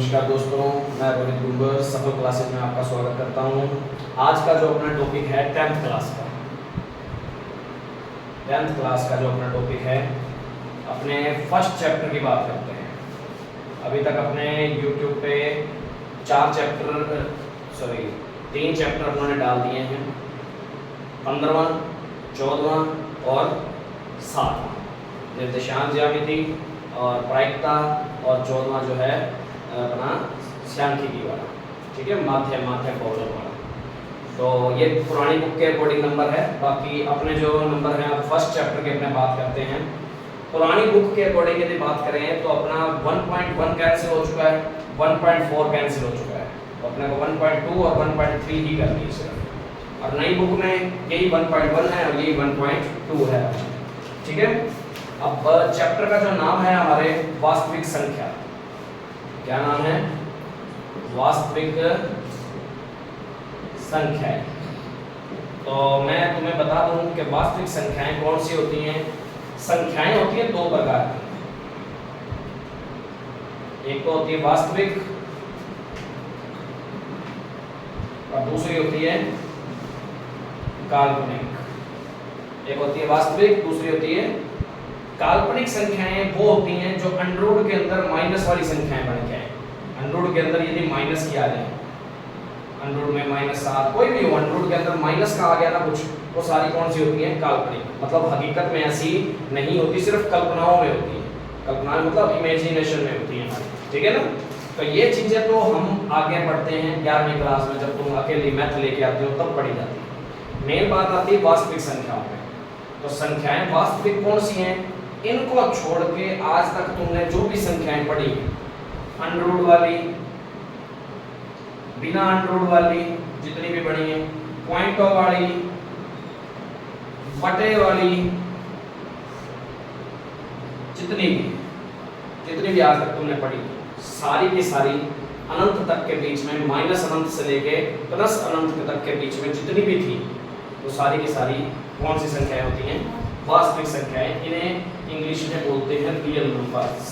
नमस्कार दोस्तों, मैं रोहित गुंबर सफल क्लासेज में आपका स्वागत करता हूं। आज का जो अपना टॉपिक है 10th क्लास का जो अपना टॉपिक है, अपने फर्स्ट चैप्टर की बात करते हैं। अभी तक अपने YouTube पे 3 चैप्टर अपने डाल दिए हैं, 15वां, 14वां और 7वां, निर्देशांक ज्यामिति और प्रायिकता, और 14वां जो है अपना सांख्यिकी वाला, ठीक है, माध्यम बहुलक वाला। तो ये पुरानी बुक के अकॉर्डिंग नंबर है। बाकी अपने जो नंबर हैं, अब फर्स्ट चैप्टर के अपने बात करते हैं। पुरानी बुक के अकॉर्डिंग यदि बात करें तो अपना 1.1 कैंसिल हो चुका है, 1.4 कैंसिल हो चुका है, तो अपने को 1.2 और 1.3 ही करनी है सिर्फ। और नई बुक में यही 1.1 है और यही 1.2 है, ठीक है। अब चैप्टर का जो नाम है हमारे वास्तविक संख्या, क्या नाम है? वास्तविक संख्याएं। तो मैं तुम्हें बता दूं कि वास्तविक संख्याएं कौन सी होती हैं। संख्याएं होती हैं 2 प्रकार की, एक तो होती है वास्तविक और दूसरी होती है काल्पनिक। एक होती है वास्तविक, दूसरी होती है काल्पनिक। संख्याएं वो होती हैं जो अंडररूट के अंदर माइनस वाली संख्याएं बन के आए। अंडररूट के अंदर यदि माइनस किया जाए, अंडररूट में -7 कोई भी हो, अंडररूट के अंदर माइनस का आ गया ना कुछ, वो सारी कौन सी होती हैं? काल्पनिक। मतलब हकीकत में ऐसी नहीं होती, सिर्फ कल्पनाओं में होती है। कल्पना मतलब इमेजिनेशन में होती है हमारी, ठीक है ना। तो ये चीजें तो हम आगे पढ़ते हैं 11वीं क्लास में, जब तुम अकेली मैथ लेके आते हो तब पढ़ी जाती है। मेन बात आती है वास्तविक संख्याओं में। तो संख्याएं वास्तविक कौन सी हैं? इनको छोड़ के आज तक तुमने जो भी संख्याएं पढ़ी, अंडररूट वाली, बिना अंडररूट वाली जितनी भी पढ़ी हैं, पॉइंटों वाली, बटे वाली, जितनी भी आज तक तुमने पढ़ी, सारी की सारी अनंत तक के बीच में, माइनस अनंत से लेके प्लस अनंत तक के बीच में जितनी भी थी, वो सारी की सारी कौन सी संख्याएं होती हैं? वास्तविक संख्याएं। इन्हें इंग्लिश में बोलते हैं रियल नंबर्स।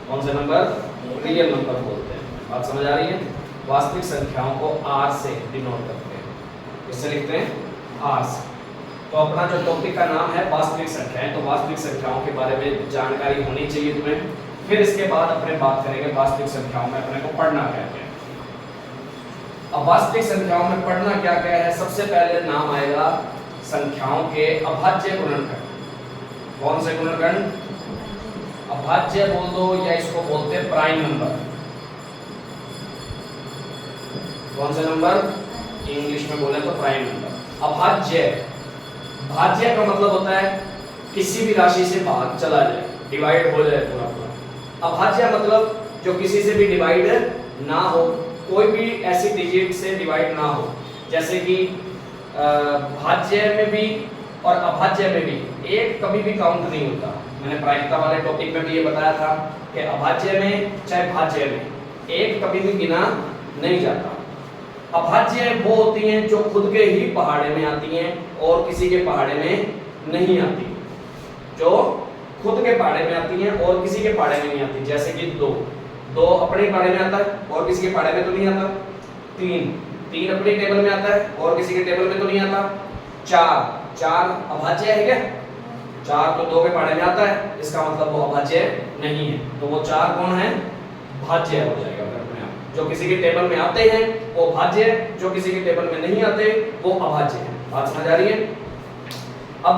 कौन से नंबर? रियल नंबर बोलते हैं। बात समझ आ रही है? वास्तविक संख्याओं को R से डिनोट करते हैं। किससे लिखते हैं? R से। तो अपना जो टॉपिक का नाम है वास्तविक संख्याएं, तो वास्तविक संख्याओं के बारे में जानकारी होनी चाहिए तुम्हें। फिर इसके बाद अपने बात करेंगे वास्तविक संख्याओं में अपने को पढ़ना क्या क्या है। अब वास्तविक संख्याओं में पढ़ना क्या क्या है? सबसे पहले नाम आएगा संख्याओं के अभाज्य गुणनखंड। कौन से गुणनखंड? अभाज्य बोल दो, या इसको बोलते हैं प्राइम नंबर। कौन से नंबर? इंग्लिश में बोले तो प्राइम नंबर। अभाज्य, भाज्य का मतलब होता है किसी भी राशि से भाग चला जाए, डिवाइड हो जाए पूरा पूरा। अभाज्य मतलब जो किसी से भी डिवाइड ना हो, कोई भी ऐसी डिजिट से डिवाइड ना हो। जैसे कि भाज्य में भी और अभाज्य में भी एक कभी भी काउंट नहीं होता। मैंने प्रायिकता वाले टॉपिक में भी ये बताया था कि अभाज्य में चाहे भाज्य में एक कभी भी गिना नहीं जाता। अभाज्य वो होती हैं जो खुद के ही पहाड़े में आती हैं और किसी के पहाड़े में नहीं आती। जो खुद के पहाड़े में आती हैं और किसी के पहाड़े में नहीं आती। जैसे कि 2 अपने पहाड़े में आता है और किसी के पहाड़े में तो नहीं आता। 3 अपने टेबल में आता है और किसी के टेबल में तो नहीं आता। 4 अभाज्य है क्या? 4 तो 2 के पहाड़े में आता है, इसका मतलब वो अभाज्य नहीं है। तो वो 4 कौन है? भाज्य हो जाएगा। जो किसी के टेबल में आते हैं वो भाज्य, जो किसी के टेबल में नहीं आते वो अभाज्य है। बात समझ आ रही है? अब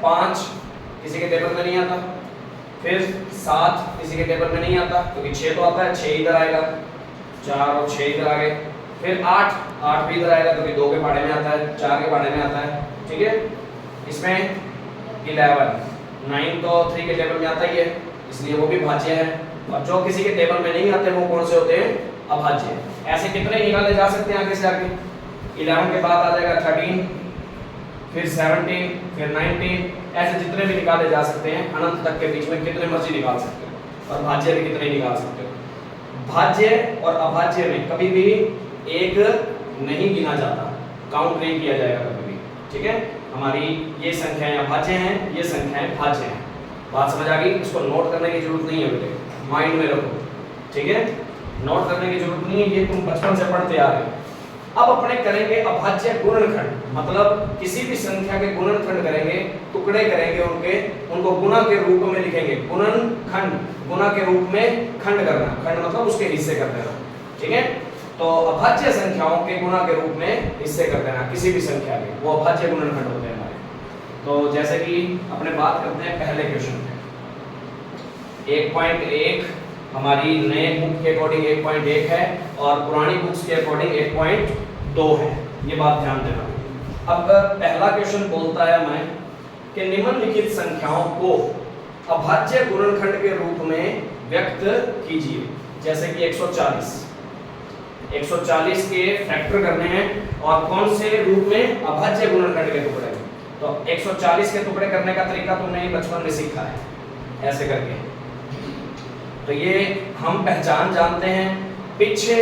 5 किसी के टेबल में नहीं आता, फिर 7 किसी के टेबल में नहीं आता क्योंकि 6 तो आता है, 6 इधर आएगा, 4 और 6 इधर आ गए। फिर 8 भी इधर आएगा क्योंकि 2 के पहाड़े में आता है, 4 के पहाड़े में आता है, ठीक है। इसमें 11 9 तो 3 के टेबल में आता ही है, इसलिए वो भी भाज्य है। और जो किसी के टेबल में नहीं आते वो कौन से होते हैं? अभाज्य। ऐसे कितने निकाले जा सकते हैं आगे से आगे? 11 के बाद आ जाएगा 13, फिर 17, फिर 19, ऐसे जितने भी निकाले जा सकते हैं अनंत तक के बीच में कितने मर्जी निकाल सकते हो। और भाज्य भी कितने निकाल सकते हो। भाज्य और अभाज्य में कभी भी एक नहीं गिना जाता, काउंट नहीं किया जाएगा कभी भी, ठीक है। हमारी ये संख्याएं अभाज्य हैं, ये संख्याएं भाज्य हैं। बात समझ आ गई? इसको नोट करने की जरूरत नहीं है बेटे, माइंड में रखो, ठीक है। नोट करने की जरूरत नहीं है, ये तुम बचपन से पढ़ते आ रहे हो। अब अपने करेंगे अभाज्य गुणनखंड, मतलब किसी भी संख्या के गुणनखंड करेंगे, टुकड़े करेंगे उनके, उनको गुणा के रूप में लिखेंगे। गुणनखंड, गुणा के रूप में खंड करना, खंड मतलब उसके हिस्से कर देना, ठीक है। तो अभाज्य संख्याओं के गुणा के रूप में हिस्से कर देना किसी भी संख्या के, वो अभाज्य गुणनखंड होते हैं हमारे। तो जैसे कि अपने बात करते हैं पहले क्वेश्चन में, 1.1 हमारी नए बुक के अकॉर्डिंग 1.1 है और पुरानी बुक्स के अकॉर्डिंग 1.2 है, ये बात ध्यान देना। अब पहला क्वेश्चन बोलता है हमें कि निम्नलिखित संख्याओं को अभाज्य गुणनखंड के रूप में व्यक्त कीजिए। जैसे कि 140 के फैक्टर करने हैं और कौन से रूप में, अभाज्य गुणनखंड के टुकड़े में। तो 140 के टुकड़े करने का तरीका तुमने ही बचपन में सीखा है, ऐसे करके। तो ये हम पहचान जानते हैं पीछे।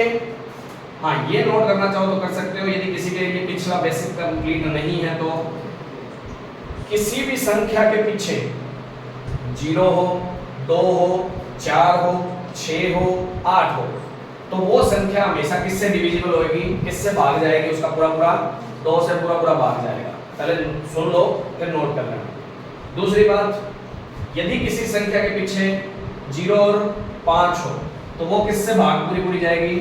हाँ, ये नोट करना चाहो तो कर सकते हो, यदि किसी के लिए पिछला बेसिक कंप्लीट नहीं है तो किसी भी संख्या के पीछे 0 हो, 2 हो, 4 हो, 6 हो, 8 हो, तो वो संख्या हमेशा किससे डिविजिबल होगी, किससे भाग जाएगी, उसका पूरा पूरा 2 से पूरा पूरा भाग जाएगा। पहले सुन लो फिर नोट कर लेना। दूसरी बात, यदि किसी संख्या के पीछे 0 और 5 हो तो वो किससे भाग पूरी पूरी जाएगी,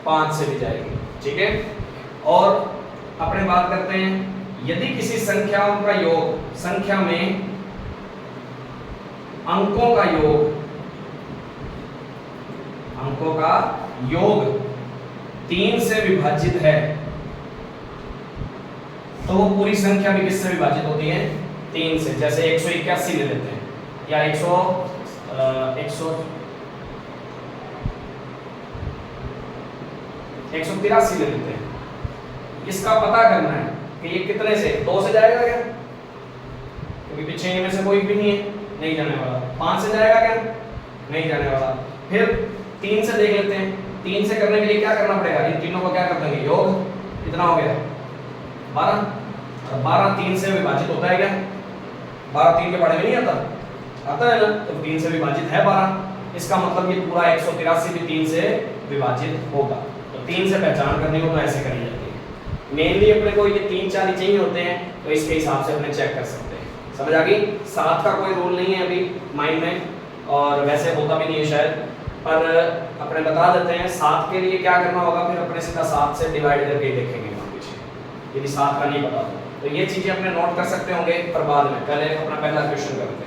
5 से भी जाएगी, ठीक है। और अपने बात करते हैं, यदि किसी संख्याओं का योग, संख्या में अंकों का योग, अंकों का योग 3 से विभाजित है तो वो पूरी संख्या भी किससे विभाजित होती है, 3 से। जैसे 181 ले लेते हैं या 183 ले लेते हैं। इसका पता करना है कि ये कितने से, 2 से जाएगा क्या, क्योंकि पीछे इनमें से कोई भी नहीं है, नहीं जाने वाला। 5 से जाएगा क्या, नहीं जाने वाला। फिर 3 से देख लेते हैं। 3 से करने के लिए क्या करना पड़ेगा, इन तीनों को क्या कर देंगे, योग। कितना हो गया, 12। 12 3 से विभाजित होता है क्या, 12 3 के पढ़े में नहीं आता है ना, तो 3 से विभाजित है 12। इसका मतलब ये पूरा 183 भी 3 से विभाजित होगा। तो 3 से पहचान करनी हो तो ऐसे करी जाती है। मेनली अपने को ये 3 4 ही चाहिए होते हैं, तो इसके हिसाब से अपने चेक कर सकते हैं। समझ आ गई। 7 का कोई रूल नहीं है अभी माइंड में, और वैसे होता भी नहीं है शायद, पर अपने बता देते हैं। 7 के लिए क्या करना होगा, फिर अपने सीधा 7 से डिवाइड करके देखेंगे वहाँ पीछे, यदि 7 का नहीं पता तो ये चीजें अपने नोट कर सकते होंगे पर बाद में। पहले अपना पहला क्वेश्चन करते हैं।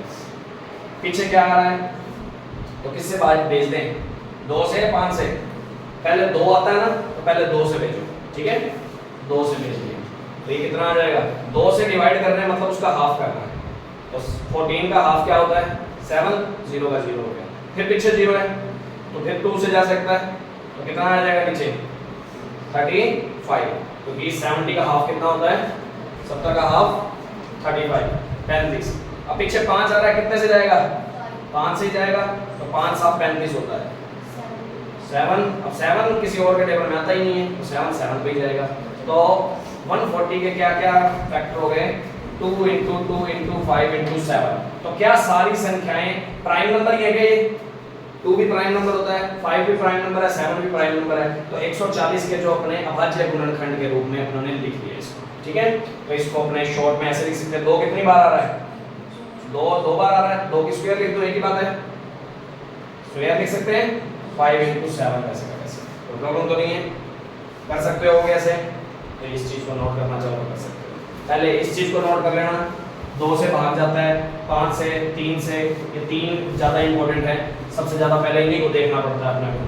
पीछे क्या आ रहा है, तो किससे भेज दें, 2 से 5 से। पहले 2 आता है ना, तो पहले 2 से भेजो, ठीक है। 2 से भेज दिया तो ये कितना आ जाएगा, 2 से डिवाइड करना है मतलब उसका हाफ करना है। तो 14 का हाफ क्या होता है, 7। 0 का 0 हो गया। फिर पीछे 0 है तो फिर 2 से जा सकता है, तो कितना आ जाएगा पीछे, 35। क्योंकि 70 का हाफ कितना होता है, 70 का हाफ 35, 35। अब पीछे 5 आ रहा है, कितने से जाएगा, 5 से जाएगा, तो 5 7 35 होता है 7। अब 7 किसी और के टेबल में आता ही नहीं है, तो 7 7 पे ही जाएगा। तो 140 के क्या क्या फैक्टर हो गए, 2 × 2 × 5 × 7। तो क्या सारी संख्याएं प्राइम नंबर ही है क्या, 2 भी प्राइम नंबर होता है, 5 भी प्राइम नंबर है, 7 भी प्राइम नंबर है। तो 140 के जो अपने अभाज्य गुणनखंड के रूप में उन्होंने लिख दिया इसको, ठीक है। तो इसको अपने शॉर्ट में ऐसे लिख सकते हैं। 2 कितनी बार आ रहा है, 2 बार आ रहा है। 2 की स्क्वायर लिख दो, एक ही बात है, स्क्वायर लिख सकते हैं। 5 × 7 ऐसे का कैसे, तो प्रॉब्लम तो नहीं है, कर सकते हो कैसे। तो इस चीज को नोट करना चाहो तो कर सकते हो। पहले इस चीज को नोट कर लेना, 2 से भाग जाता है, 5 से, 3 से। ये 3 ज्यादा इंपॉर्टेंट है, सबसे ज्यादा पहले इन्हीं को देखना पड़ता है अपने को।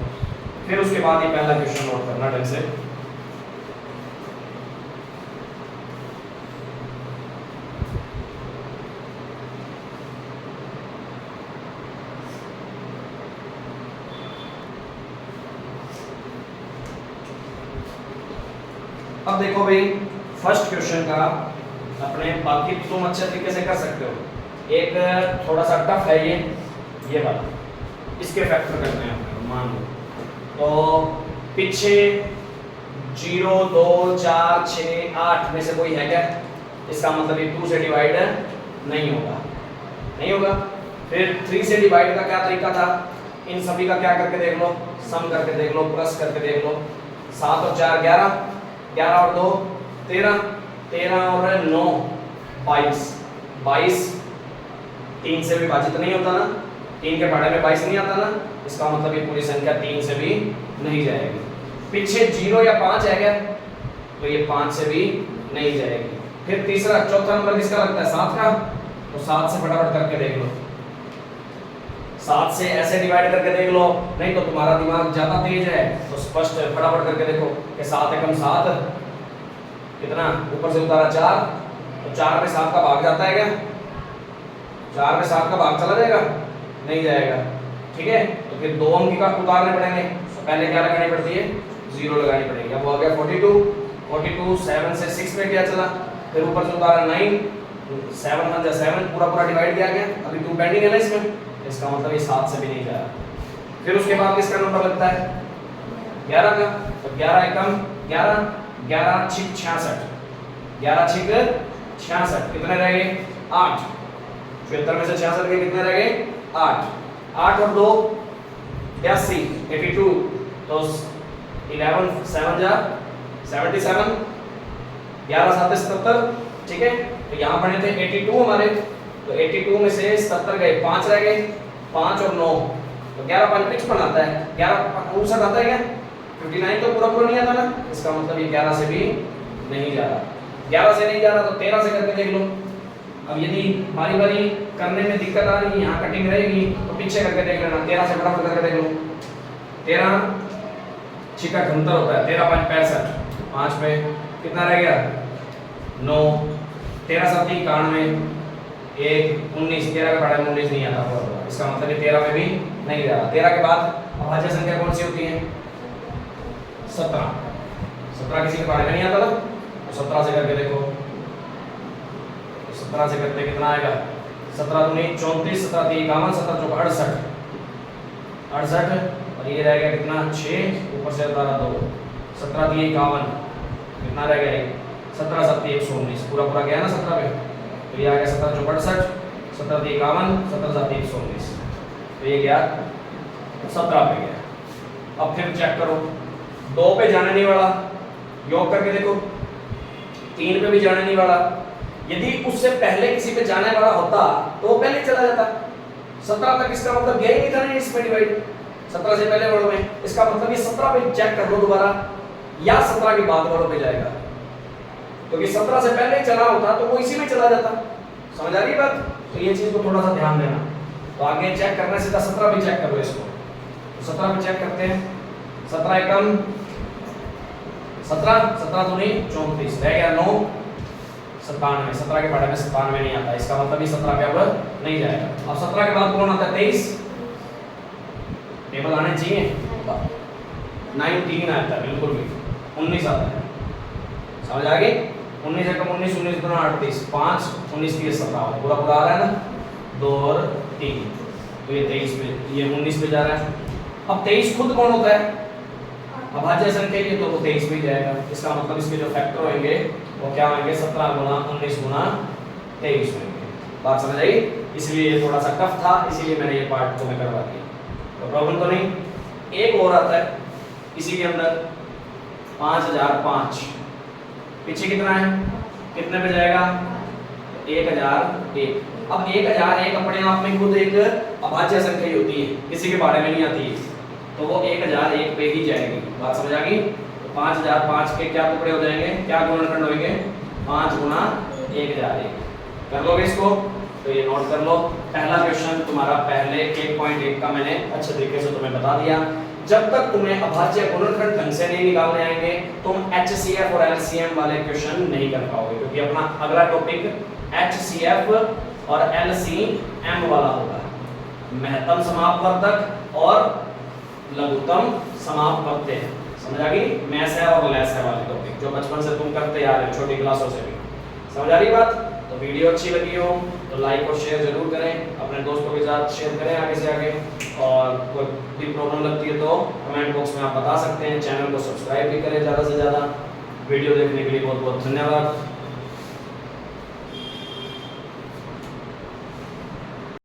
फिर उसके बाद ये पहला क्वेश्चन नोट करना ढंग से। अब देखो भाई, फर्स्ट क्वेश्चन का अपने बाकी तुम अच्छे तरीके से कर सकते हो। एक थोड़ा सा टफ है ये वाला, इसके फैक्टर करने हैं अपने, मान लो। तो पीछे 0 2 4 6 8 में से कोई है क्या, इसका मतलब ये 2 से डिवाइड नहीं होगा, नहीं होगा। फिर 3 से डिवाइड का क्या तरीका था, इन सभी का क्या करके देख लो, सम करके देख लो, प्लस करके देख लो। 7 और 4 11, 11 और 2 13, 13 और 9 22, 22 3 से विभाजित नहीं होता ना, 3 के पहाड़े में 22 नहीं आता ना, इसका मतलब ये पूरी संख्या 3 से भी नहीं जाएगी। पीछे 0 या 5 है क्या, तो ये 5 से भी नहीं जाएगी। फिर तीसरा चौथा नंबर किसका लगता है, 7 का, तो 7 से फटाफट करके देख लो, 7 से ऐसे डिवाइड करके देख लो, नहीं तो तुम्हारा दिमाग ज्यादा तेज है तो स्पष्ट फटाफट करके देखो कि 7 एकम 7 कितना, ऊपर से उतारा 4, तो 4 में 7 का भाग जाता है क्या, 4 में 7 का भाग चला जाएगा, नहीं जाएगा, ठीक है। तो फिर 2 अंक का उतारने पड़ेंगे, तो पहले क्या लगानी पड़ती है, 0 लगानी पड़ेगी। अब हो गया 42, 7 से 6 में क्या चला, फिर ऊपर से उतारा 9, 7 1 जा 7, पूरा डिवाइड किया गया, अभी 2 पेंडिंग है ना इसमें, इसका मतलब ये 7 से भी नहीं जा रहा। फिर उसके बाद किसका नंबर लगता है, 11 का, तो 11 एकम 11, 11 छिक 66, 11 छिक 66, कितने रह गए 8, 76 में से 66 के कितने रह गए 8, 8 और 2 82, 82, तो 11 7 जा 77, 11 7 77, ठीक है। तो यहाँ पढ़े थे 82 हमारे, तो 82 में से 77 गए, 5 रह गए, 5 और 9, तो 11 5 55 आता है, 11 59 आता है क्या, 59 तो पूरा नहीं आता ना, इसका मतलब ये 11 से भी नहीं जा रहा, 11 से नहीं जा रहा तो 13 से करके देख लो। अब यदि बारी बारी करने में दिक्कत आ रही है, यहाँ कटिंग रहेगी, तो पीछे करके देख लेना, 13 से फटाफट करके देख लो। 13 छिका 78 होता है, 13 5 65, 5 पे कितना रह गया 9, 13 7 91, 1 19, 13 के पहाड़े में 19 नहीं आता होगा, इसका मतलब ये 13 में भी नहीं जा रहा। 13 के बाद अभाज्य संख्या कौन सी होती है, 17, 17 किसी के पहाड़े में नहीं आता ना, तो 17 से करके देखो, 17 से करते कितना आएगा, 17 दूनी 34, 17 3 51, 17 चौका 68, 68 और ये रह गया कितना 6, ऊपर से उतारा 2, 17 3 51, कितना रह गया 17 7 119, पूरा गया ना 17 पे, तो ये आ गया 17 चौका 68, 17 3 51, 17 7 119, तो ये गया 17 पे गया। अब फिर चेक करो, 2 पे जाने नहीं वाला, योग करके देखो, 3 पे भी जाने नहीं वाला, यदि उससे पहले किसी पे जाने वाला होता तो वो पहले चला जाता, 17 तक इसका मतलब गया ही नहीं था ना इसमें डिवाइड, 17 से पहले वालों में, इसका मतलब ये 17 पे चेक कर लो दोबारा, या 17 के बाद वालों पे जाएगा, क्योंकि 17 से पहले चला होता तो वो इसी में चला जाता, समझ आ रही बात। तो ये चीज को थोड़ा सा ध्यान देना, तो आगे चेक करने से 17 पे चेक करो इसको, तो 17 पे चेक करते हैं, 17 एकम 17, 17 दूनी 34, रह गया 9, 97, 17 के पहाड़े में 97 नहीं आता, इसका मतलब ये 17 पे अब नहीं जाएगा। अब 17 के बाद कौन आता है 23, टेबल आने चाहिए, 19 आता है, बिल्कुल भी 19 आता है, समझ आ गई, 19 एकम 19, 19 दूना 38, 5 19 30 17, पूरा आ रहा है ना, 2 और 3, तो ये 23 पे, ये 19 पे जा रहा है। अब 23 खुद कौन होता है, अभाज्य संख्या ये, तो वो 23 पे जाएगा, इसका मतलब इसके जो फैक्टर होंगे वो क्या होंगे 17 गुना 19 गुना 23 होंगे, बात समझ आई। इसलिए ये थोड़ा सा टफ था, इसीलिए मैंने ये पार्ट तुम्हें करवा दिया, तो प्रॉब्लम तो नहीं। एक और आता है इसी के अंदर 5005, पीछे कितना है, कितने पे जाएगा 1001। अब 1001 अपने आप में खुद एक अभाज्य संख्या ही होती है, किसी के बारे में नहीं आती है, तो वो 1001 पे ही जाएगी, बात समझ आ गई। तो 5005 के क्या टुकड़े हो जाएंगे, क्या गुणनखंड होंगे, 5 गुना 1001, कर लोगे इसको, तो ये नोट कर लो। पहला क्वेश्चन तुम्हारा पहले 1.1 का मैंने अच्छे तरीके से तुम्हें बता दिया। जब तक तुम्हें अभाज्य गुणनखंड ढंग से नहीं निकालने आएंगे तुम HCF और LCM वाले क्वेश्चन नहीं कर पाओगे, क्योंकि अपना अगला टॉपिक HCF और LCM वाला होगा, महत्तम समापवर्तक और लघुत्तम समापवर्त्य, समझ आ गई, मैस है और लेस है वाले टॉपिक जो बचपन से तुम करते आ रहे हो छोटी क्लासों से भी, समझ आ रही बात। तो वीडियो अच्छी लगी हो तो लाइक और शेयर जरूर करें, अपने दोस्तों के साथ शेयर करें आगे से आगे, और कोई भी प्रॉब्लम लगती है तो कमेंट बॉक्स में आप बता सकते हैं। चैनल को सब्सक्राइब भी करें ज़्यादा से ज़्यादा। वीडियो देखने के लिए बहुत बहुत धन्यवाद।